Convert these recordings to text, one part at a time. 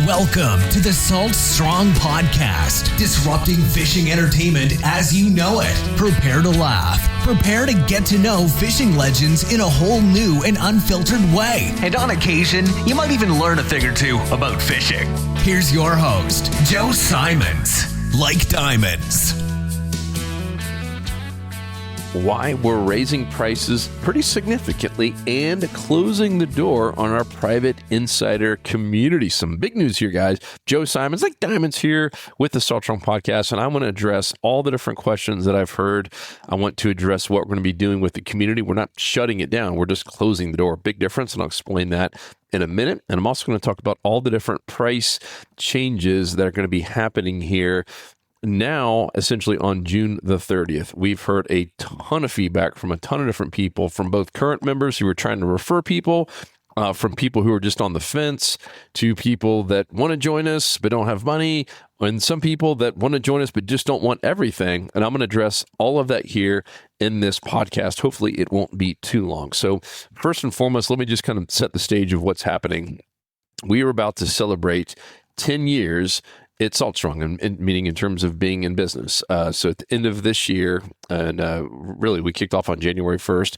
Welcome to the Salt Strong Podcast, disrupting fishing entertainment as you know it. Prepare to laugh. Prepare to get to know fishing legends in a whole new and unfiltered way. And on occasion, you might even learn a thing or two about fishing. Here's your host, Joe Simons. Like diamonds. Why we're raising prices pretty significantly and closing the door on our private insider community. Some big news here, guys. Joe Simons, Like Diamonds here with the Salt Strong Podcast, and I want to address all the different questions that I've heard. I want to address what we're going to be doing with the community. We're not shutting it down. We're just closing the door. Big difference, and I'll explain that in a minute. And I'm also going to talk about all the different price changes that are going to be happening here now, essentially on June the 30th. We've heard a ton of feedback from a ton of different people, from both current members who are trying to refer people, from people who are just on the fence, to people that want to join us but don't have money, and some people that want to join us but just don't want everything. And I'm going to address all of that here in this podcast. Hopefully it won't be too long. So first and foremost, let me just kind of set the stage of what's happening. We are about to celebrate 10 years It's Salt Strong, and meaning in terms of being in business. So at the end of this year, and really we kicked off on January 1st,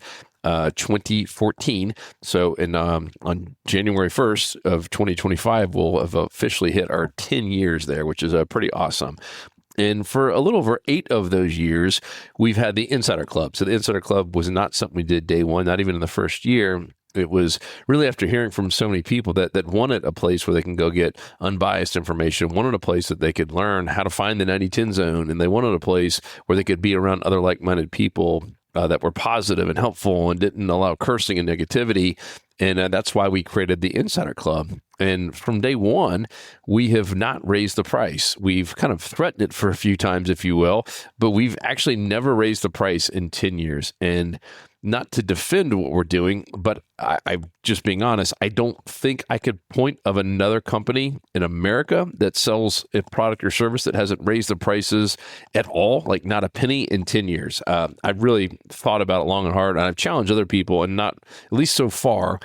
2014. So on January 1st of 2025, we'll have officially hit our 10 years there, which is pretty awesome. And for a little over 8 of those years, we've had the Insider Club. So the Insider Club was not something we did day one, not even in the first year. It was really after hearing from so many people that wanted a place where they can go get unbiased information, wanted a place that they could learn how to find the 90-10 zone, and they wanted a place where they could be around other like-minded people that were positive and helpful and didn't allow cursing and negativity. And that's why we created the Insider Club. And from day one, we have not raised the price. We've kind of threatened it for a few times, if you will, but we've actually never raised the price in 10 years. And not to defend what we're doing, but I'm just being honest, I don't think I could point of another company in America that sells a product or service that hasn't raised the prices at all, like not a penny in 10 years. I've really thought about it long and hard, and I've challenged other people, and not, at least so far,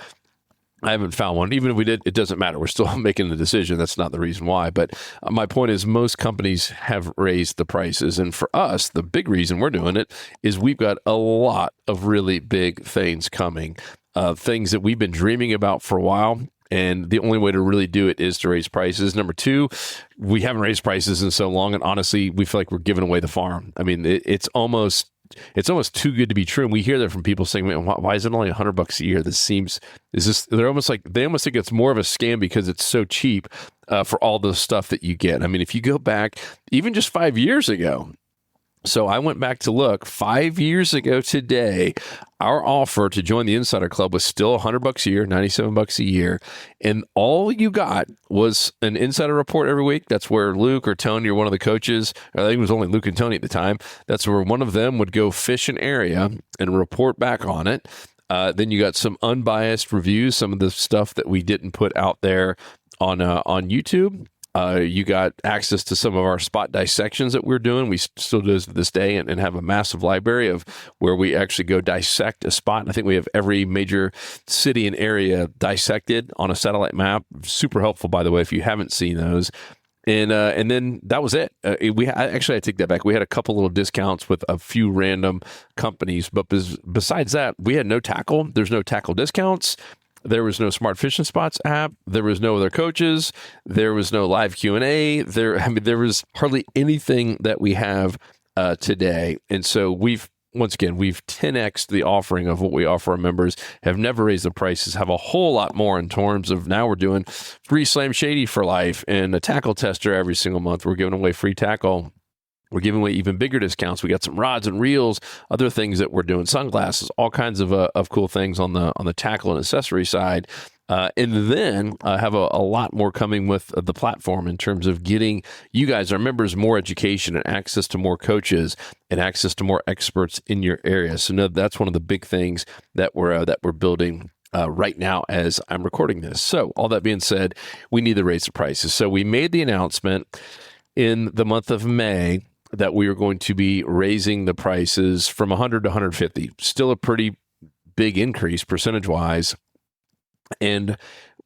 I haven't found one. Even if we did, it doesn't matter. We're still making the decision. That's not the reason why. But my point is, most companies have raised the prices. And for us, the big reason we're doing it is we've got a lot of really big things coming, things that we've been dreaming about for a while. And the only way to really do it is to raise prices. Number two, we haven't raised prices in so long. And honestly, we feel like we're giving away the farm. I mean, it's almost too good to be true. And we hear that from people saying, man, why is it only $100 a year? They almost think it's more of a scam because it's so cheap for all the stuff that you get. I mean, if you go back even just 5 years ago, so I went back to look 5 years ago today, our offer to join the Insider Club was still $100 a year, $97 a year. And all you got was an insider report every week. That's where Luke or Tony or one of the coaches, I think it was only Luke and Tony at the time, that's where one of them would go fish an area and report back on it. Then you got some unbiased reviews, some of the stuff that we didn't put out there on YouTube. You got access to some of our spot dissections that we're doing. We still do this to this day, and have a massive library of where we actually go dissect a spot. I think we have every major city and area dissected on a satellite map. Super helpful, by the way, if you haven't seen those. And then that was it. I take that back. We had a couple little discounts with a few random companies, but besides that, we had no tackle. There's no tackle discounts. There was no Smart Fishing Spots app. There was no other coaches. There was no live Q&A. There was hardly anything that we have today. And so we've 10x'd the offering of what we offer our members, have never raised the prices, have a whole lot more in terms of now we're doing free Slam Shady for life and a tackle tester every single month. We're giving away free tackle. We're giving away even bigger discounts. We got some rods and reels, other things that we're doing, sunglasses, all kinds of cool things on the tackle and accessory side. And then have a lot more coming with the platform in terms of getting you guys, our members, more education and access to more coaches and access to more experts in your area. So that's one of the big things that we're building right now as I'm recording this. So all that being said, we need to raise the prices. So we made the announcement in the month of May that we are going to be raising the prices from 100 to 150. Still a pretty big increase percentage-wise. And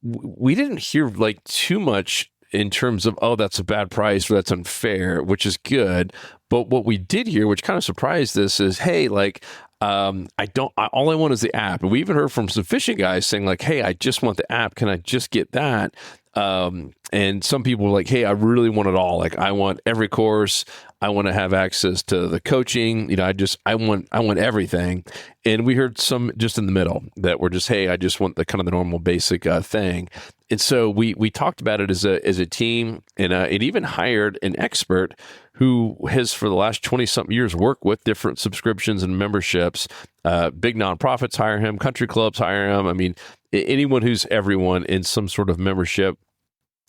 we didn't hear like too much in terms of, oh, that's a bad price or that's unfair, which is good. But what we did hear, which kind of surprised us, is, hey, like, all I want is the app. And we even heard from some fishing guys saying like, hey, I just want the app. Can I just get that? And some people were like, hey, I really want it all. Like, I want every course. I want to have access to the coaching. I want everything. And we heard some just in the middle that were just, hey, I just want the kind of the normal basic thing. And so we talked about it as a team, and it even hired an expert who has for the last 20 something years worked with different subscriptions and memberships. Big nonprofits hire him, country clubs hire him. I mean, anyone who's everyone in some sort of membership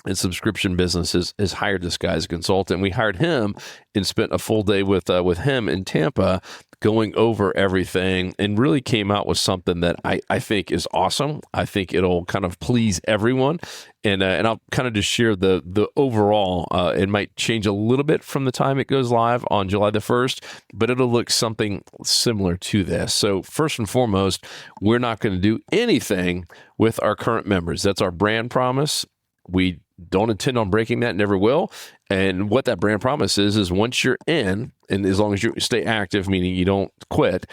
and subscription businesses has hired this guy as a consultant. We hired him and spent a full day with him in Tampa going over everything, and really came out with something that I think is awesome. I think it'll kind of please everyone. And I'll kind of just share the overall. It might change a little bit from the time it goes live on July the 1st, but it'll look something similar to this. So first and foremost, we're not going to do anything with our current members. That's our brand promise. We don't intend on breaking that, never will. And what that brand promise is once you're in, and as long as you stay active, meaning you don't quit,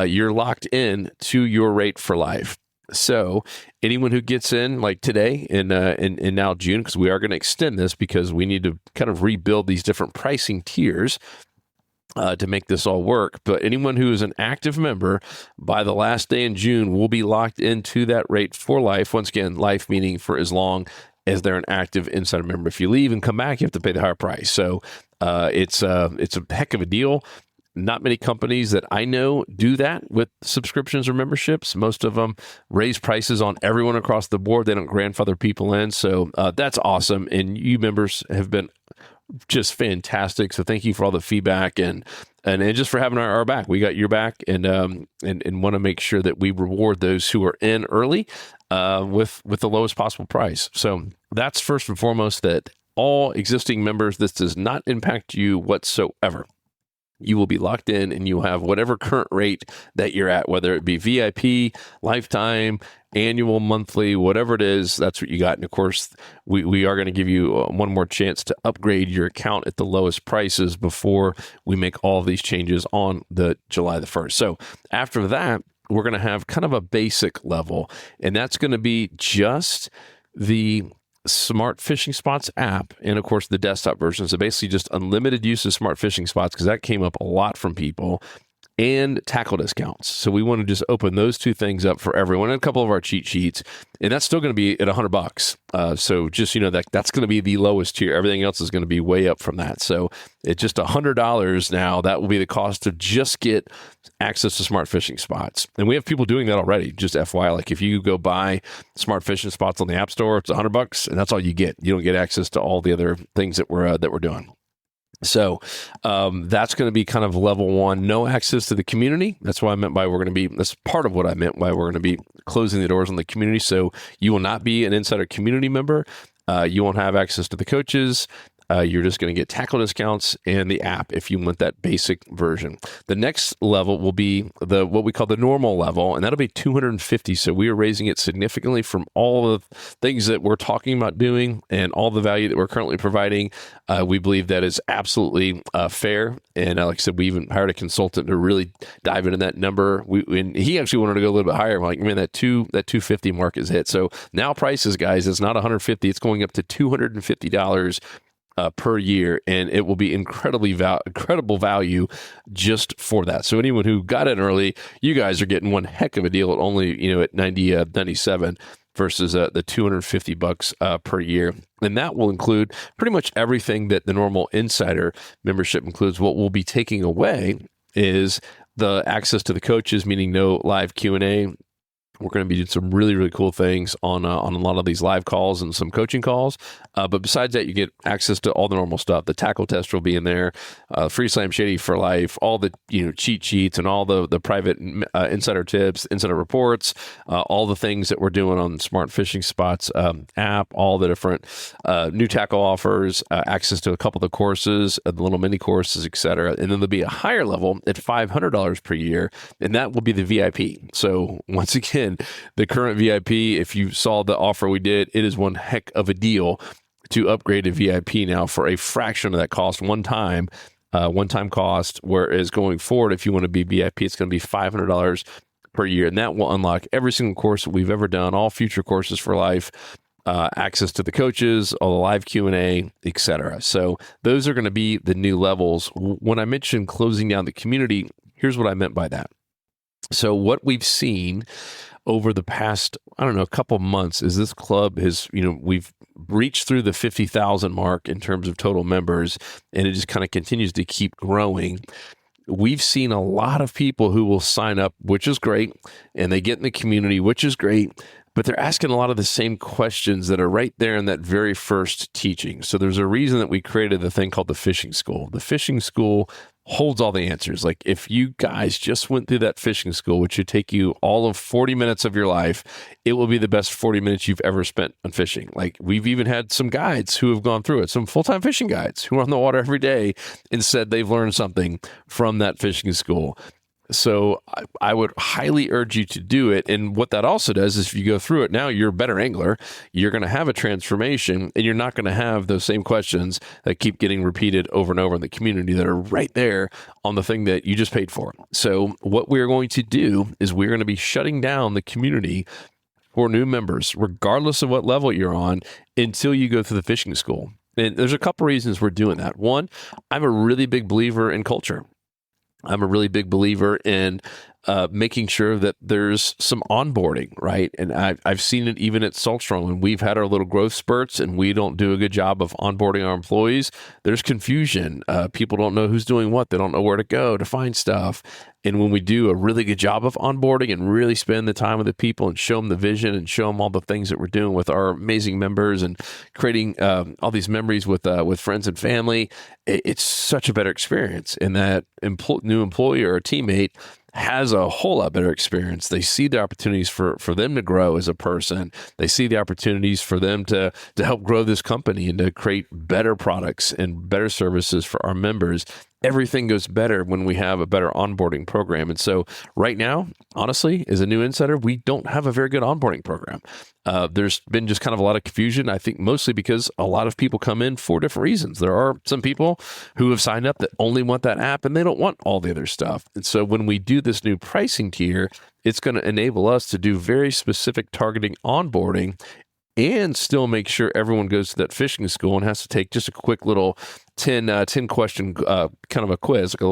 you're locked in to your rate for life. So anyone who gets in like today in now June, because we are going to extend this because we need to kind of rebuild these different pricing tiers to make this all work. But anyone who is an active member by the last day in June will be locked into that rate for life. Once again, life meaning for as long as they're an active Insider member. If you leave and come back, you have to pay the higher price. So it's a heck of a deal. Not many companies that I know do that with subscriptions or memberships. Most of them raise prices on everyone across the board. They don't grandfather people in. So that's awesome. And you members have been just fantastic. So thank you for all the feedback and just for having our back. We got your back, and want to make sure that we reward those who are in early with the lowest possible price. So that's first and foremost, that all existing members, this does not impact you whatsoever. You will be locked in, and you'll have whatever current rate that you're at, whether it be VIP, lifetime, annual, monthly, whatever it is, that's what you got. And of course, we are going to give you one more chance to upgrade your account at the lowest prices before we make all of these changes on the July the 1st. So after that, we're going to have kind of a basic level, and that's going to be just the Smart Fishing Spots app, and of course the desktop version. So basically just unlimited use of Smart Fishing Spots, because that came up a lot from people, and tackle discounts. So we want to just open those two things up for everyone, and a couple of our cheat sheets, and that's still going to be at $100. So just, that's going to be the lowest tier. Everything else is going to be way up from that. So it's just $100 now. That will be the cost to just get access to Smart Fishing Spots. And we have people doing that already. Just FYI, like if you go buy Smart Fishing Spots on the App Store, it's $100, and that's all you get. You don't get access to all the other things that we're doing. So that's going to be kind of level one, no access to the community. That's what I meant by that's part of what I meant by we're going to be closing the doors on the community. So you will not be an Insider community member. You won't have access to the coaches. You're just going to get tackle discounts and the app if you want that basic version. The next level will be what we call the normal level, and that'll be $250. So we are raising it significantly from all the things that we're talking about doing and all the value that we're currently providing. We believe that is absolutely fair. And like I said, we even hired a consultant to really dive into that number. And he actually wanted to go a little bit higher. I'm like, man, that 250 mark is hit. So now prices, guys, it's not $150. It's going up to $250 per year, and it will be incredible value just for that. So anyone who got in early, you guys are getting one heck of a deal at only at $97 versus the $250 per year. And that will include pretty much everything that the normal Insider membership includes. What we'll be taking away is the access to the coaches, meaning no live Q&A. We're going to be doing some really, really cool things on a lot of these live calls and some coaching calls. But besides that, you get access to all the normal stuff. The tackle test will be in there, free Slam Shady for life, all the cheat sheets and all the private Insider tips, Insider reports, all the things that we're doing on Smart Fishing Spots app, all the different new tackle offers, access to a couple of the courses, the little mini courses, etc. And then there'll be a higher level at $500 per year, and that will be the VIP. So once again, again, the current VIP, if you saw the offer we did, it is one heck of a deal to upgrade to VIP now for a fraction of that cost one-time cost, whereas going forward, if you want to be VIP, it's going to be $500 per year. And that will unlock every single course that we've ever done, all future courses for life, access to the coaches, all the live Q&A, etc. So those are going to be the new levels. When I mentioned closing down the community, here's what I meant by that. So what we've seen over the past, a couple months is this club has, we've reached through the 50,000 mark in terms of total members, and it just kind of continues to keep growing. We've seen a lot of people who will sign up, which is great, and they get in the community, which is great, but they're asking a lot of the same questions that are right there in that very first teaching. So there's a reason that we created the thing called the Fishing School. The Fishing School holds all the answers. Like if you guys just went through that fishing school, which would take you all of 40 minutes of your life, it will be the best 40 minutes you've ever spent on fishing. Like we've even had some guides who have gone through it, some full-time fishing guides who are on the water every day and said they've learned something from that fishing school. So I would highly urge you to do it. And what that also does is if you go through it, now you're a better angler, you're going to have a transformation, and you're not going to have those same questions that keep getting repeated over and over in the community that are right there on the thing that you just paid for. So what we're going to do is we're going to be shutting down the community for new members, regardless of what level you're on, until you go through the fishing school. And there's a couple reasons we're doing that. One, I'm a really big believer in culture. I'm a really big believer in making sure that there's some onboarding, right? And I've seen it even at Saltstrong when we've had our little growth spurts and we don't do a good job of onboarding our employees. There's confusion. People don't know who's doing what. They don't know where to go to find stuff. And when we do a really good job of onboarding and really spend the time with the people and show them the vision and show them all the things that we're doing with our amazing members and creating all these memories with friends and family, it's such a better experience. And that new employee or a teammate has a whole lot better experience. They see the opportunities for them to grow as a person. They see the opportunities for them to help grow this company and to create better products and better services for our members. Everything goes better when we have a better onboarding program. And so right now, honestly, as a new insider, we don't have a very good onboarding program. There's been just kind of a lot of confusion, I think mostly because a lot of people come in for different reasons. There are some people who have signed up that only want that app and they don't want all the other stuff. And so when we do this new pricing tier, it's going to enable us to do very specific targeting onboarding and still make sure everyone goes to that fishing school and has to take just a quick little 10 question kind of a quiz, like a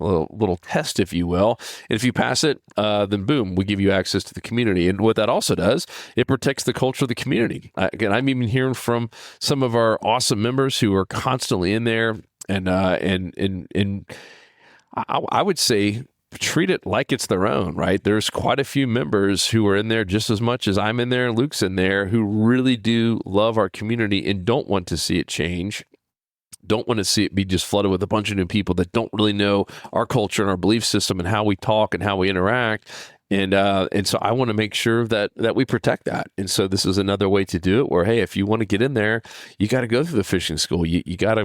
little test, if you will. And if you pass it, then boom, we give you access to the community. And what that also does, it protects the culture of the community. Again, I'm even hearing from some of our awesome members who are constantly in there, and I would say treat it like it's their own, right? There's quite a few members who are in there just as much as I'm in there, Luke's in there, who really do love our community and don't want to see it change. Don't want to see it be just flooded with a bunch of new people that don't really know our culture and our belief system and how we talk and how we interact. And so I want to make sure that we protect that. And so this is another way to do it where, hey, if you want to get in there, you got to go through the fishing school. You kind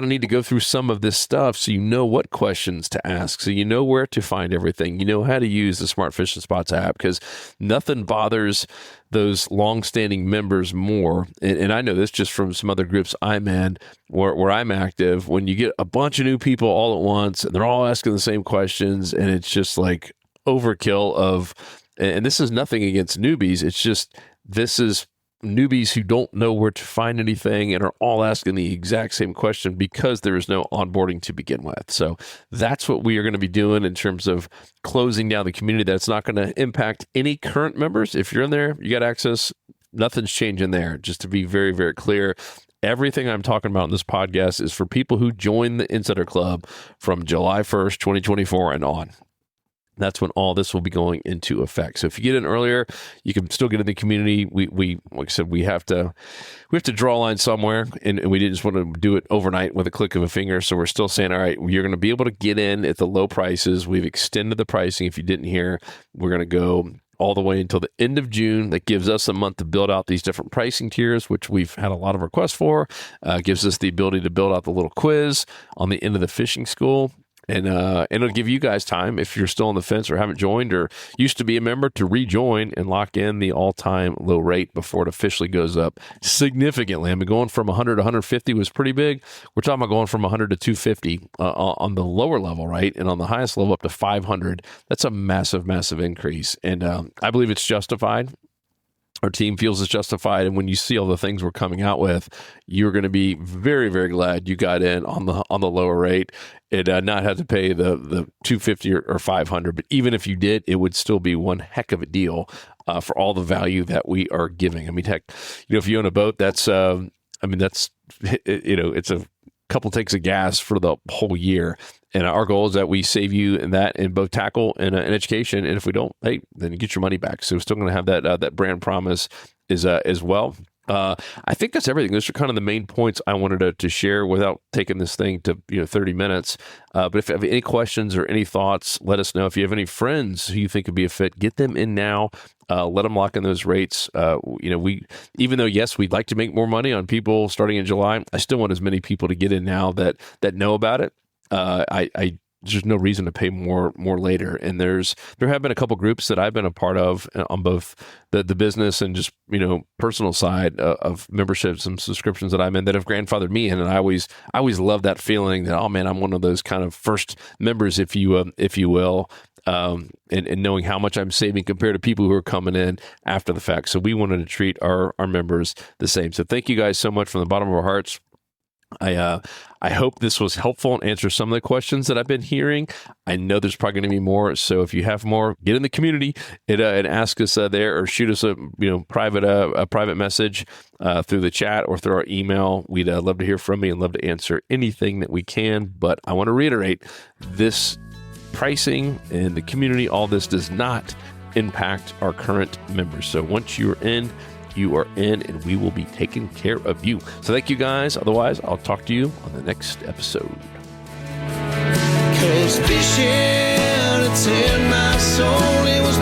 of need to go through some of this stuff so you know what questions to ask, so you know where to find everything, you know how to use the Smart Fishing Spots app, because nothing bothers those long-standing members more. And I know this just from some other groups I'm in where I'm active, when you get a bunch of new people all at once and they're all asking the same questions, and it's just like overkill of, and this is nothing against newbies, it's just, this is newbies who don't know where to find anything and are all asking the exact same question because there is no onboarding to begin with. So that's what we are going to be doing in terms of closing down the community. That's not going to impact any current members. If you're in there, you got access, nothing's changing there. Just to be very, very clear, everything I'm talking about in this podcast is for people who join the Insider Club from July 1st, 2024 and on. That's when all this will be going into effect. So if you get in earlier, you can still get in the community. We like I said, we have to draw a line somewhere, and we didn't just want to do it overnight with a click of a finger. So we're still saying, all right, you're going to be able to get in at the low prices. We've extended the pricing. If you didn't hear, we're going to go all the way until the end of June. That gives us a month to build out these different pricing tiers, which we've had a lot of requests for. Gives us the ability to build out the little quiz on the end of the fishing school. And it'll give you guys time, if you're still on the fence or haven't joined or used to be a member, to rejoin and lock in the all-time low rate before it officially goes up significantly. I mean, going from 100 to 150 was pretty big. We're talking about going from 100 to 250 on the lower level, right? And on the highest level up to 500. That's a massive, massive increase. And I believe it's justified. Our team feels it's justified, and when you see all the things we're coming out with, you're going to be very, very glad you got in on the lower rate and not have to pay the 250 or 500. But even if you did, it would still be one heck of a deal for all the value that we are giving. I mean, heck, if you own a boat, it's a couple takes of gas for the whole year. And our goal is that we save you in both tackle and education. And if we don't, hey, then you get your money back. So we're still going to have that brand promise as well. I think that's everything. Those are kind of the main points I wanted to share without taking this thing to 30 minutes. But if you have any questions or any thoughts, let us know. If you have any friends who you think could be a fit, get them in now. Let them lock in those rates. Even though, yes, we'd like to make more money on people starting in July, I still want as many people to get in now that know about it. There's no reason to pay more later. And there have been a couple groups that I've been a part of on both the business and just, personal side of memberships and subscriptions that I'm in that have grandfathered me in. And I always love that feeling that, oh man, I'm one of those kind of first members, if you will. And knowing how much I'm saving compared to people who are coming in after the fact. So we wanted to treat our members the same. So thank you guys so much from the bottom of our hearts. I hope this was helpful and answer some of the questions that I've been hearing. I know there's probably going to be more. So if you have more, get in the community and ask us there, or shoot us a private message through the chat or through our email. We'd love to hear from you and love to answer anything that we can. But I want to reiterate, this pricing and the community, all this does not impact our current members. So once you're in, you are in, and we will be taking care of you. So thank you guys. Otherwise, I'll talk to you on the next episode. 'Cause fishing, it's in my soul. It was